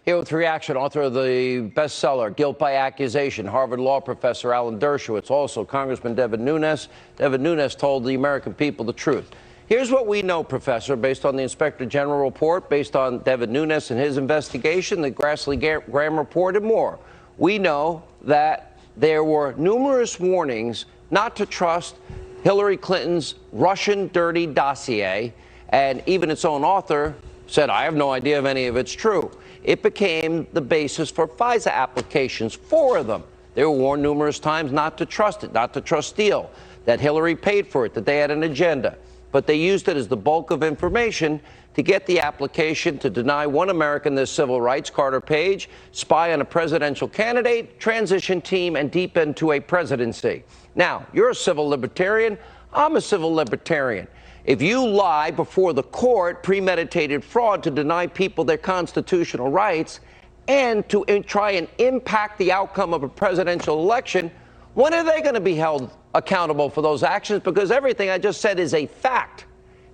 Here with reaction, author of the bestseller, Guilt by Accusation, Harvard law professor Alan Dershowitz, also Congressman Devin Nunes. Devin Nunes told the American people the truth. Here's what we know, Professor, based on the Inspector General report, based on Devin Nunes and his investigation, the Grassley-Graham report, and more. We know that there were numerous warnings not to trust Hillary Clinton's Russian dirty dossier, and even its own author said, I have no idea if any of it's true. It became the basis for FISA applications, 4 of them. They were warned numerous times not to trust it, not to trust Steele, that Hillary paid for it, that they had an agenda. But they used it as the bulk of information to get the application to deny one American their civil rights, Carter Page, spy on a presidential candidate, transition team, and deep into a presidency. Now, you're a civil libertarian. I'm a civil libertarian. If you lie before the court, premeditated fraud to deny people their constitutional rights and to try and impact the outcome of a presidential election, when are they going to be held accountable for those actions? Because everything I just said is a fact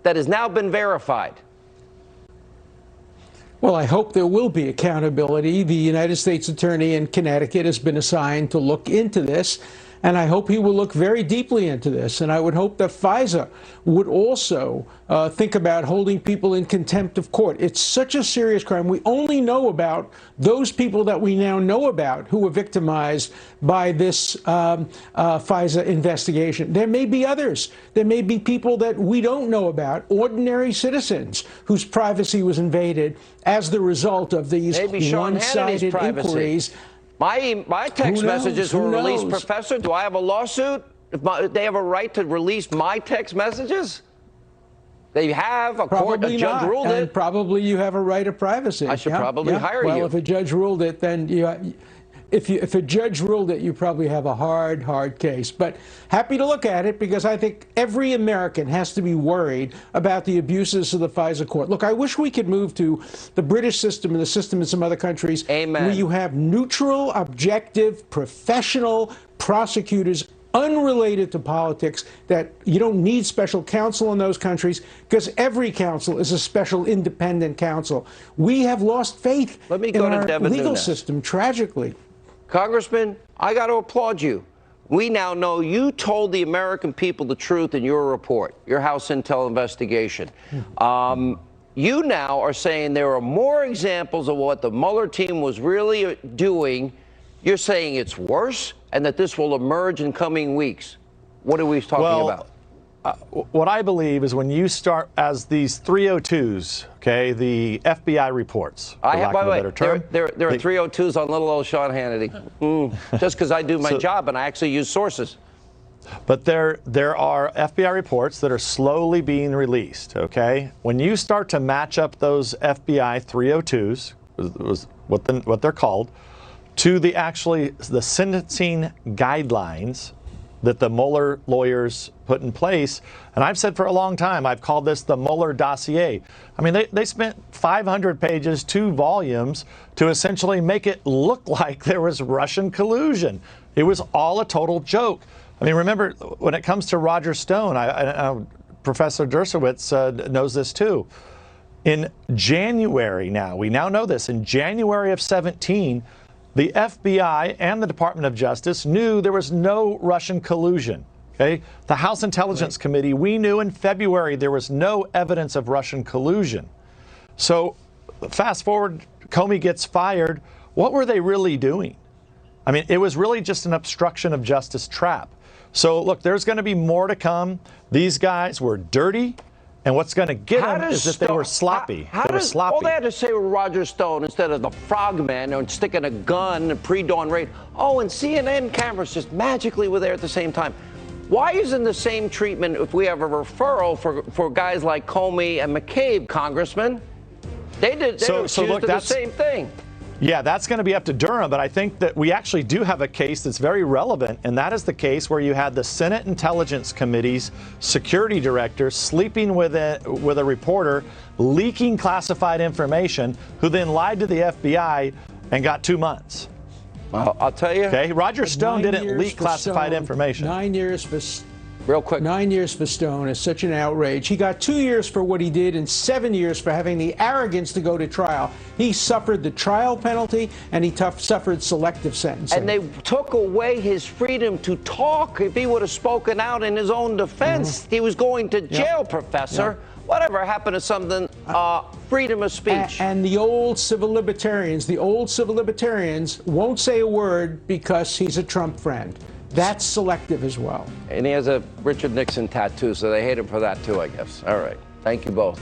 that has now been verified. Well, I hope there will be accountability. The United States Attorney in Connecticut has been assigned to look into this, and I hope he will look very deeply into this. And I would hope that FISA would also think about holding people in contempt of court. It's such a serious crime. We only know about those people that we now know about who were victimized by this FISA investigation. There may be others. There may be people that we don't know about, ordinary citizens whose privacy was invaded as the result of these one-sided inquiries. My text messages were released, Professor. Do I have a lawsuit? If they have a right to release my text messages? They have. A judge ruled it. And probably you have a right of privacy. I should probably hire you. Well, if a judge ruled it, then if a judge ruled it, you probably have a hard case. But happy to look at it, because I think every American has to be worried about the abuses of the FISA court. Look, I wish we could move to the British system and the system in some other countries. Amen. Where you have neutral, objective, professional prosecutors unrelated to politics, that you don't need special counsel in those countries, because every counsel is a special independent counsel. We have lost faith in our legal system, tragically. Congressman, I got to applaud you. We now know you told the American people the truth in your report, your House Intel investigation. You now are saying there are more examples of what the Mueller team was really doing. You're saying it's worse and that this will emerge in coming weeks. What are we talking about? What I believe is when you start as these 302s, okay, the FBI reports. By the way, there are 302s on little old Sean Hannity. Just because I do my job and I actually use sources. But there are FBI reports that are slowly being released, okay? When you start to match up those FBI 302s, was what they're called, to the sentencing guidelines that the Mueller lawyers put in place. And I've said for a long time, I've called this the Mueller dossier. I mean, they spent 500 pages, 2 volumes, to essentially make it look like there was Russian collusion. It was all a total joke. I mean, remember, when it comes to Roger Stone, Professor Dershowitz knows this too. In January now, we now know this, in January of 17, the FBI and the Department of Justice knew there was no Russian collusion. Okay? The House Intelligence Committee, we knew in February there was no evidence of Russian collusion. So fast forward, Comey gets fired. What were they really doing? I mean, it was really just an obstruction of justice trap. So look, there's going to be more to come. These guys were dirty. And what's going to get them is that they were sloppy. They were sloppy. All they had to say were Roger Stone instead of the frogman or sticking a gun at pre-dawn raid. Oh, and CNN cameras just magically were there at the same time. Why isn't the same treatment if we have a referral for guys like Comey and McCabe, Congressman? They did the same thing. Yeah, that's going to be up to Durham, but I think that we actually do have a case that's very relevant, and that is the case where you had the Senate Intelligence Committee's security director sleeping with a reporter, leaking classified information, who then lied to the FBI and got 2 months. Well, I'll tell you. Okay, Roger Stone didn't leak classified information. 9 years for Real quick. 9 years for Stone is such an outrage. He got 2 years for what he did and 7 years for having the arrogance to go to trial. He suffered the trial penalty, and he suffered selective sentencing. And they took away his freedom to talk. If he would have spoken out in his own defense, he was going to jail, Professor. Whatever happened to something, freedom of speech? And the old civil libertarians won't say a word because he's a Trump friend. That's selective as well. And he has a Richard Nixon tattoo, so they hate him for that too, I guess. All right. Thank you both.